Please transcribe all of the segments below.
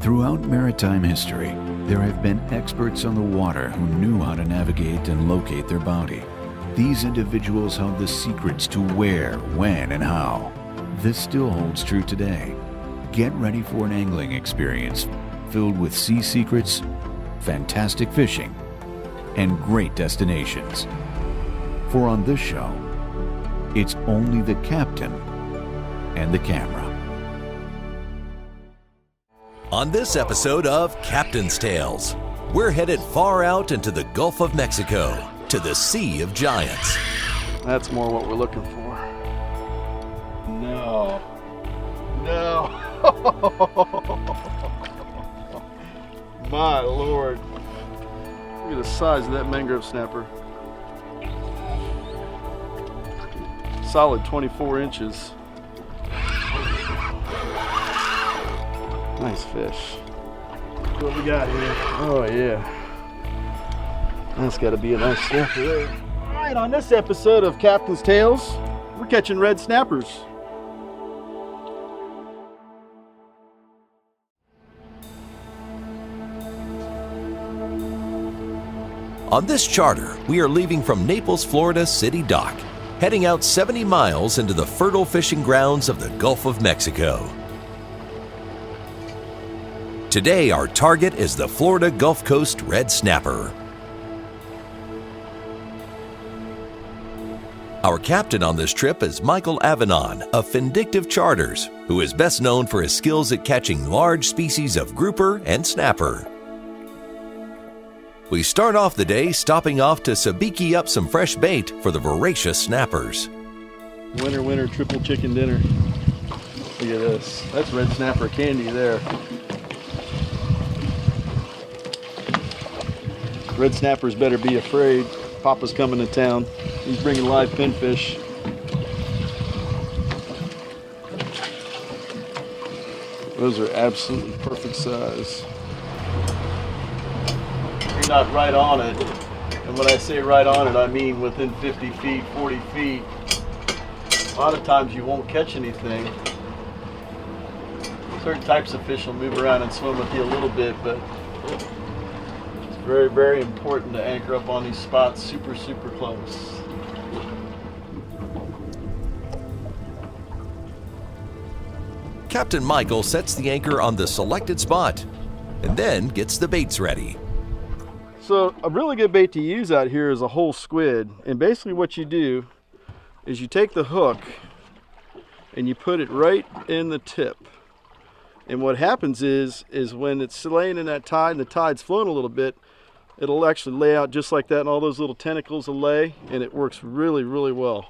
Throughout maritime history, there have been experts on the water who knew how to navigate and locate their bounty. These individuals held the secrets to where, when, and how. This still holds true today. Get ready for an angling experience filled with sea secrets, fantastic fishing, and great destinations. For on this show, it's only the captain and the camera. On this episode of Captain's Tales, we're headed far out into the Gulf of Mexico to the Sea of Giants. That's more what we're looking for. No. My Lord. Look at the size of that mangrove snapper. Solid 24 inches. Nice fish. What we got here? Oh yeah. That's got to be a nice snapper there. All right, on this episode of Captain's Tales, we're catching red snappers. On this charter, we are leaving from Naples, Florida City Dock, heading out 70 miles into the fertile fishing grounds of the Gulf of Mexico. Today, our target is the Florida Gulf Coast red snapper. Our captain on this trip is Michael Avinon of Vindictive Charters, who is best known for his skills at catching large species of grouper and snapper. We start off the day stopping off to sabiki up some fresh bait for the voracious snappers. Winter, triple chicken dinner. Look at this. That's red snapper candy there. Red snappers better be afraid. Papa's coming to town. He's bringing live pinfish. Those are absolutely perfect size. You're not right on it. And when I say right on it, I mean within 50 feet, 40 feet. A lot of times you won't catch anything. Certain types of fish will move around and swim with you a little bit, but very, very important to anchor up on these spots super close. Captain Michael sets the anchor on the selected spot and then gets the baits ready. So a really good bait to use out here is a whole squid. And basically what you do is you take the hook and you put it right in the tip. And what happens is when it's laying in that tide and the tide's flowing a little bit, it'll actually lay out just like that, and all those little tentacles will lay, and it works really, really well.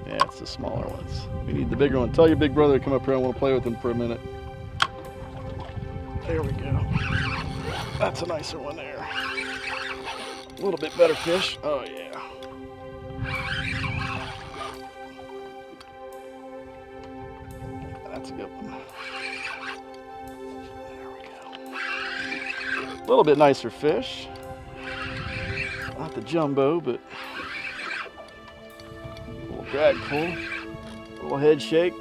Yeah, it's the smaller ones. We need the bigger one. Tell your big brother to come up here. I want to play with him for a minute. There we go. That's a nicer one there. A little bit better fish. Oh, yeah. That's a good one. A little bit nicer fish. Not the jumbo, but a little drag pull, a little head shake.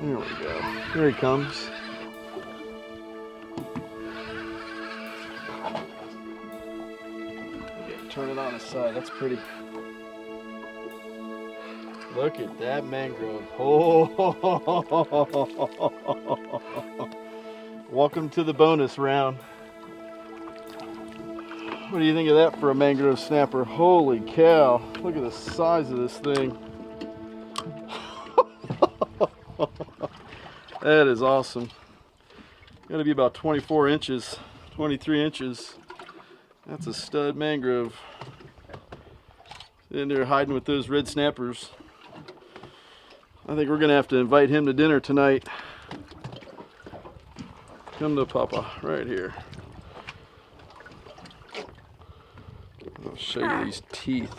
There we go. Here he comes. Okay, turn it on its side. That's pretty. Look at that mangrove. Oh, welcome to the bonus round. What do you think of that for a mangrove snapper? Holy cow. Look at the size of this thing. That is awesome. Gotta be about 24 inches, 23 inches. That's a stud mangrove. In there hiding with those red snappers. I think we're gonna have to invite him to dinner tonight. Come to Papa, right here. I'll show you these teeth.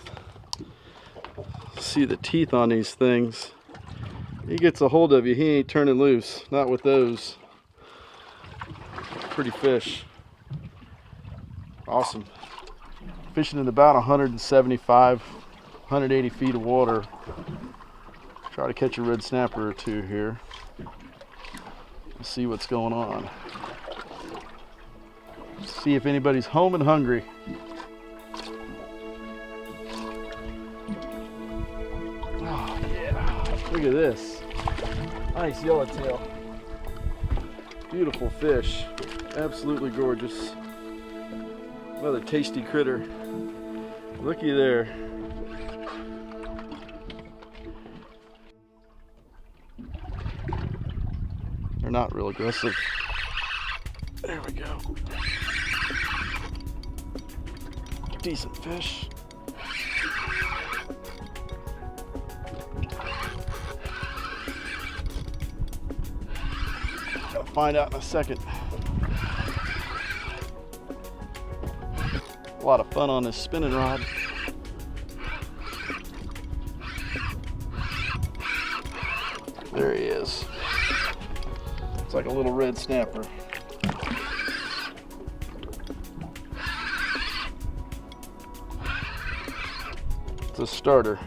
See the teeth on these things. He gets a hold of you, he ain't turning loose. Not with those. Pretty fish. Awesome. Fishing at about 175, 180 feet of water. Try to catch a red snapper or two here. Let's see what's going on. See if anybody's home and hungry. Oh yeah, look at this. Nice yellowtail. Beautiful fish. Absolutely gorgeous. Another tasty critter. Looky there. They're not real aggressive. There we go. Decent fish. I'll find out in a second. A lot of fun on this spinning rod. There he is. It's like a little red snapper. It's a starter.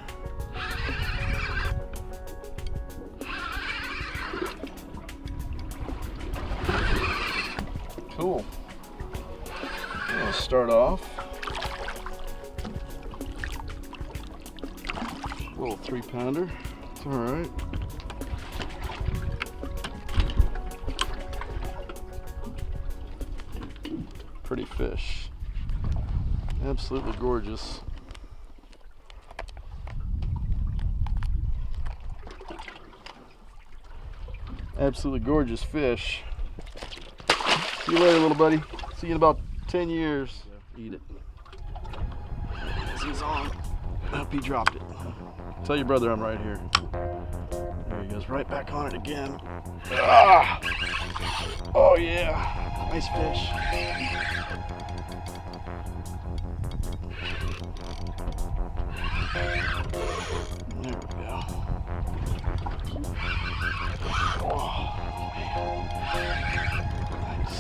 Cool. I'm gonna start off. Little 3-pounder. It's all right. Pretty fish. Absolutely gorgeous. Absolutely gorgeous fish. See you later, little buddy. See you in about 10 years. Eat it. He's on. I hope he dropped it. Tell your brother I'm right here. There he goes, right back on it again. Ah! Oh yeah, nice fish. There we go. Oh, man. Nice.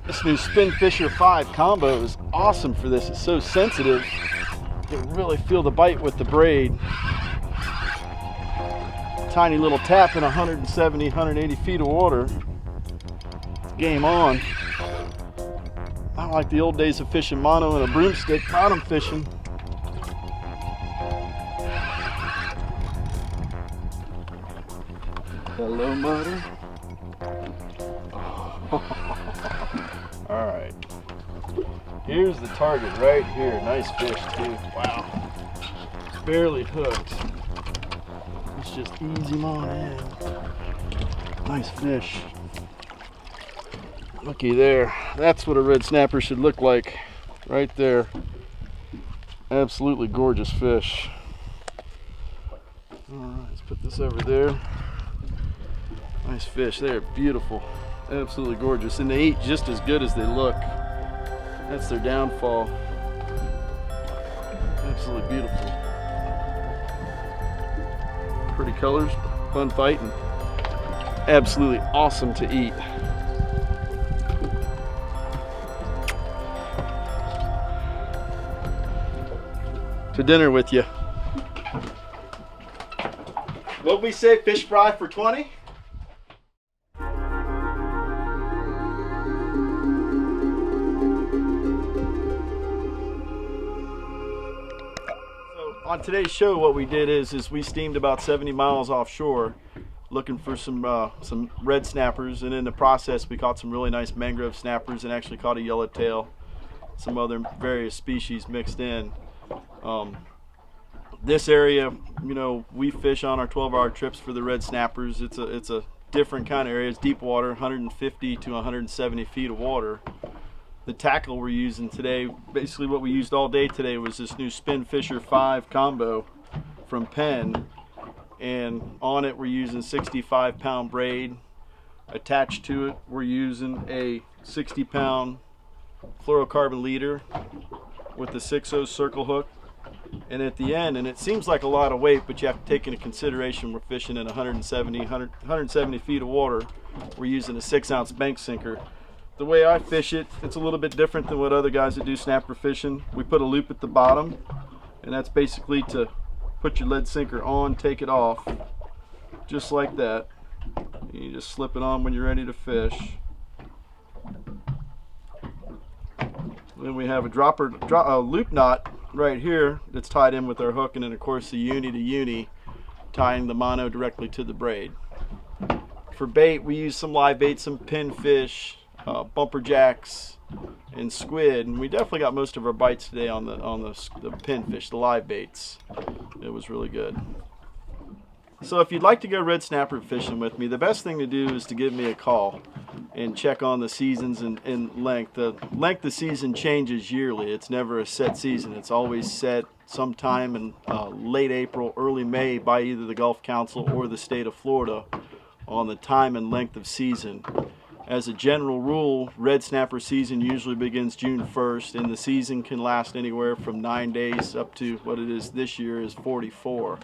This new Spin Fisher 5 combo is awesome for this. It's so sensitive. You can really feel the bite with the braid. Tiny little tap in 170, 180 feet of water. Game on. Not like the old days of fishing mono and a broomstick, bottom fishing. Hello, Mudder. All right. Here's the target right here. Nice fish too. Wow. Barely hooked. Let's just ease him on in. Nice fish. Looky there. That's what a red snapper should look like. Right there. Absolutely gorgeous fish. All right, let's put this over there. Nice fish. They're beautiful. Absolutely gorgeous. And they eat just as good as they look. That's their downfall. Absolutely beautiful. Pretty colors, fun fighting. Absolutely awesome to eat. To dinner with you. What'd we say, fish fry for 20? On today's show, what we did is we steamed about 70 miles offshore looking for some red snappers, and in the process we caught some really nice mangrove snappers and actually caught a yellowtail, some other various species mixed in. This area, you know, we fish on our 12-hour trips for the red snappers. It's a different kind of area. It's deep water, 150 to 170 feet of water. The tackle we're using today, basically what we used all day today, was this new Spin Fisher 5 combo from Penn, and on it we're using 65-pound braid. Attached to it we're using a 60-pound fluorocarbon leader with the 6/0 circle hook, and at the end, and it seems like a lot of weight, but you have to take into consideration we're fishing in 170 feet of water. We're using a 6-ounce bank sinker. The way I fish it, it's a little bit different than what other guys that do snapper fishing. We put a loop at the bottom, And that's basically to put your lead sinker on, take it off, just like that. And you just slip it on when you're ready to fish. Then we have a loop knot right here that's tied in with our hook, and then of course the uni to uni, tying the mono directly to the braid. For bait, we use some live bait, some pinfish, bumper jacks, and squid. And we definitely got most of our bites today on the pinfish, the live baits. It was really good. So if you'd like to go red snapper fishing with me, the best thing to do is to give me a call and check on the seasons and length. The length of season changes yearly. It's never a set season. It's always set sometime in late April, early May by either the Gulf Council or the state of Florida on the time and length of season. As a general rule, red snapper season usually begins June 1st, and the season can last anywhere from 9 days up to what it is this year is 44.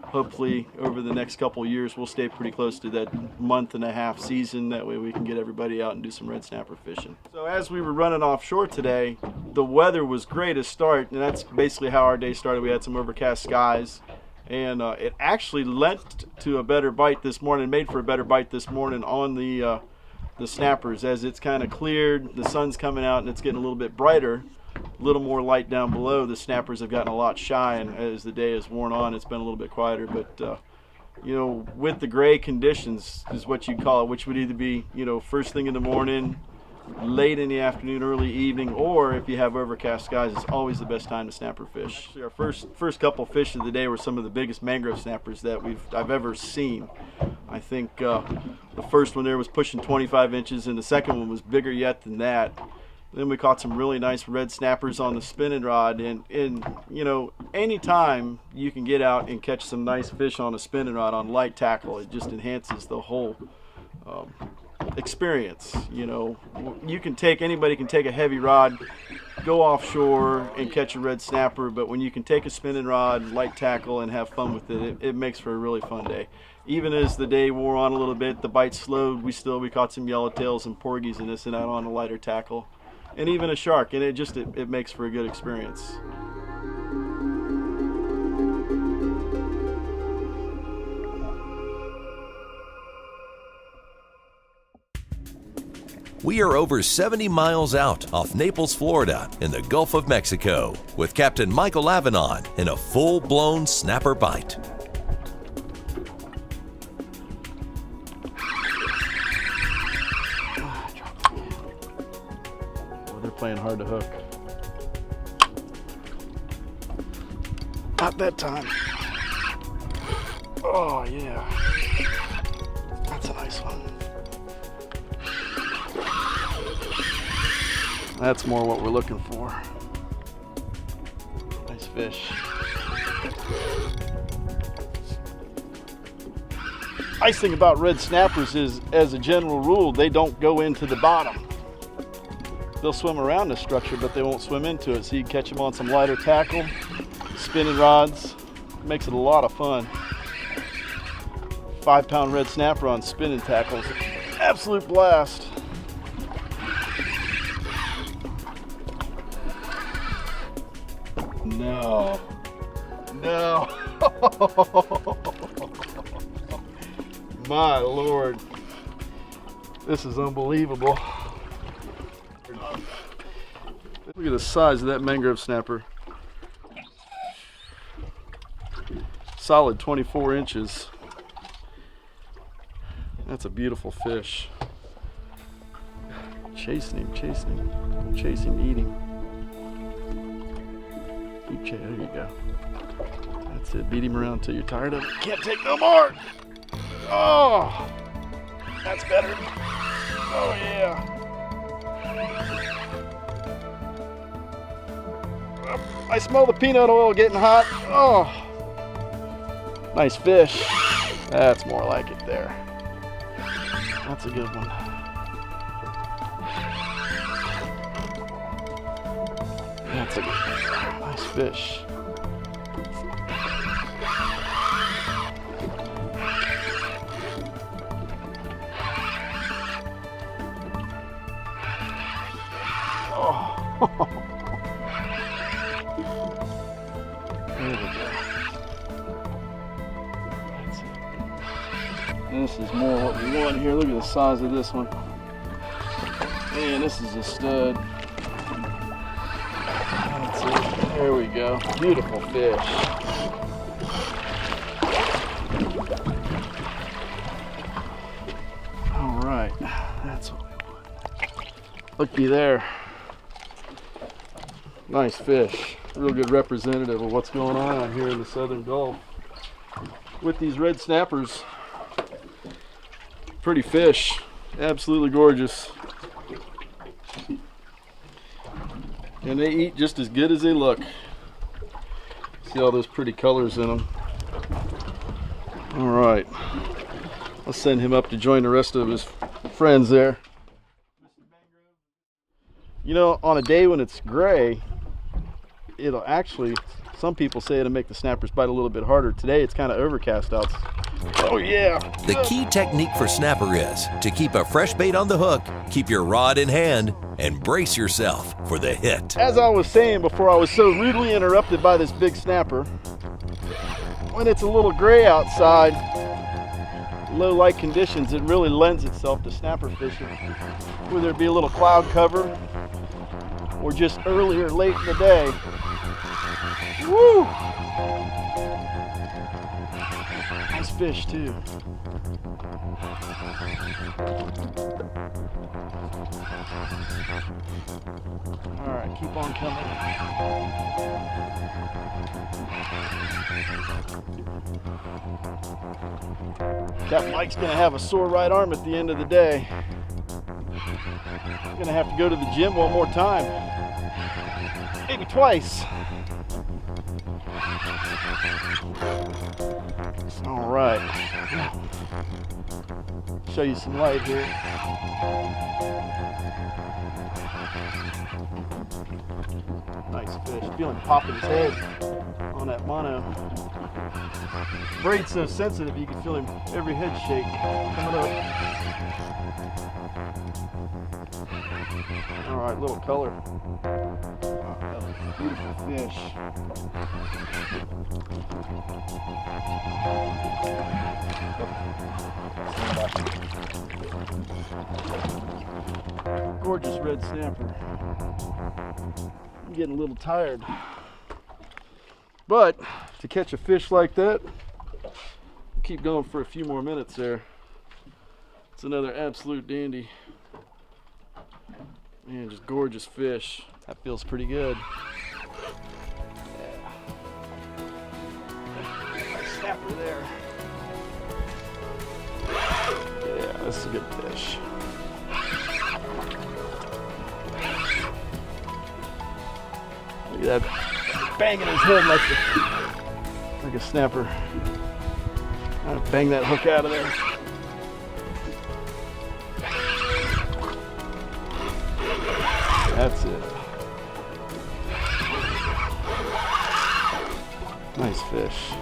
Hopefully over the next couple of years we'll stay pretty close to that month-and-a-half season. That way we can get everybody out and do some red snapper fishing. So as we were running offshore today, the weather was great to start, and that's basically how our day started. We had some overcast skies, and it actually lent to a better bite this morning, made for a better bite this morning on the snappers. As it's kind of cleared, the sun's coming out and it's getting a little bit brighter, a little more light down below. The snappers have gotten a lot shy, and as the day has worn on, it's been a little bit quieter. But you know, with the gray conditions is what you call it, which would either be, you know, first thing in the morning, late in the afternoon, early evening, or if you have overcast skies, it's always the best time to snapper fish. Actually, our first couple fish of the day were some of the biggest mangrove snappers that I've ever seen. I think the first one there was pushing 25 inches, and the second one was bigger yet than that. Then we caught some really nice red snappers on the spinning rod, and you know, anytime you can get out and catch some nice fish on a spinning rod on light tackle, it just enhances the whole experience. You know, anybody can take a heavy rod, go offshore and catch a red snapper, but when you can take a spinning rod, light tackle, and have fun with it, it makes for a really fun day. Even as the day wore on a little bit, the bites slowed, we caught some yellowtails and porgies and this and that on a lighter tackle, and even a shark, and it makes for a good experience. We are over 70 miles out off Naples, Florida in the Gulf of Mexico with Captain Michael Avinon in a full-blown snapper bite. Oh, they're playing hard to hook. Not that time. Oh yeah, that's a nice one. That's more what we're looking for. Nice fish. Nice thing about red snappers is, as a general rule, they don't go into the bottom. They'll swim around the structure, but they won't swim into it. So you can catch them on some lighter tackle, spinning rods. Makes it a lot of fun. 5-pound red snapper on spinning tackles. Absolute blast. No. My Lord. This is unbelievable. Look at the size of that mangrove snapper. Solid 24 inches. That's a beautiful fish. Chasing him, eating. There you go. That's it. Beat him around until you're tired of it. Can't take no more. Oh, that's better. Oh yeah. I smell the peanut oil getting hot. Oh, nice fish. That's more like it there. That's a good one. That's a good one. Nice fish. Oh. There we go. That's it. This is more what we want here. Look at the size of this one. Man, this is a stud. That's it. There we go. Beautiful fish. All right, that's what we want. Looky there. Nice fish. Real good representative of what's going on out here in the southern Gulf with these red snappers. Pretty fish. Absolutely gorgeous. And they eat just as good as they look. See all those pretty colors in them. All right. I'll send him up to join the rest of his friends there. You know, on a day when it's gray, it'll actually, some people say it'll make the snappers bite a little bit harder. Today it's kind of overcast out. Oh yeah. The key technique for snapper is to keep a fresh bait on the hook, keep your rod in hand, and brace yourself for the hit. As I was saying before I was so rudely interrupted by this big snapper, when it's a little gray outside, low light conditions, it really lends itself to snapper fishing. Whether it be a little cloud cover or just early or late in the day. Woo! Nice fish too. All right, keep on coming. Capt Mike's gonna have a sore right arm at the end of the day. I'm gonna have to go to the gym one more time. Maybe twice. All right. Show you some light here. Nice fish. Feeling pop in his head on that mono. Braid's so sensitive you can feel him every head shake coming up. All right, little color. Oh, that was a beautiful fish. Gorgeous red snapper. I'm getting a little tired. But to catch a fish like that, keep going for a few more minutes there. It's another absolute dandy. Man, just gorgeous fish. That feels pretty good. Yeah. Nice snapper there. Yeah, this is a good fish. Look at that banging his head like a snapper. I'll bang that hook out of there. That's it. Nice fish.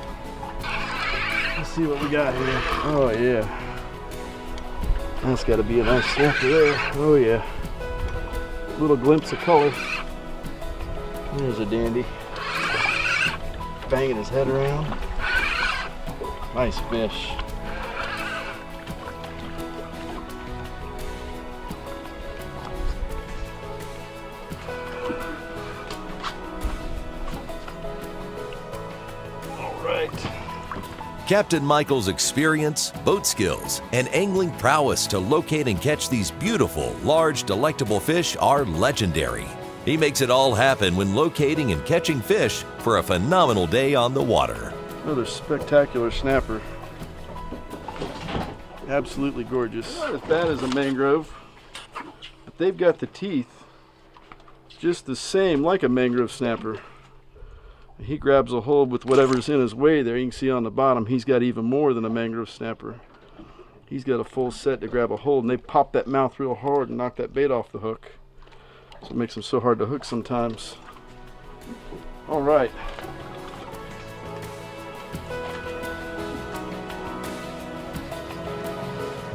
Let's see what we got here. Oh yeah. That's got to be a nice snapper there. Oh yeah. Little glimpse of color. There's a dandy. Banging his head around. Nice fish. Captain Michael's experience, boat skills, and angling prowess to locate and catch these beautiful, large, delectable fish are legendary. He makes it all happen when locating and catching fish for a phenomenal day on the water. Another spectacular snapper. Absolutely gorgeous. Not as bad as a mangrove, but they've got the teeth just the same like a mangrove snapper. He grabs a hold with whatever's in his way there. You can see on the bottom he's got even more than a mangrove snapper. He's got a full set to grab a hold, and they pop that mouth real hard and knock that bait off the hook. So it makes them so hard to hook sometimes. All right.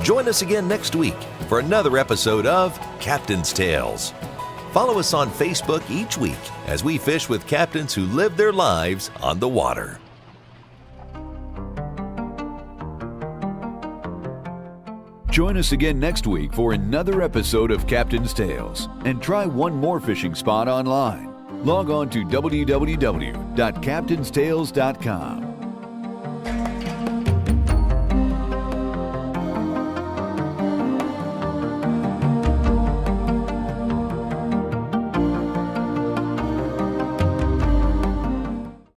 Join us again next week for another episode of Captain's Tales. Follow us on Facebook each week as we fish with captains who live their lives on the water. Join us again next week for another episode of Captain's Tales, and try one more fishing spot online. Log on to www.captainstales.com.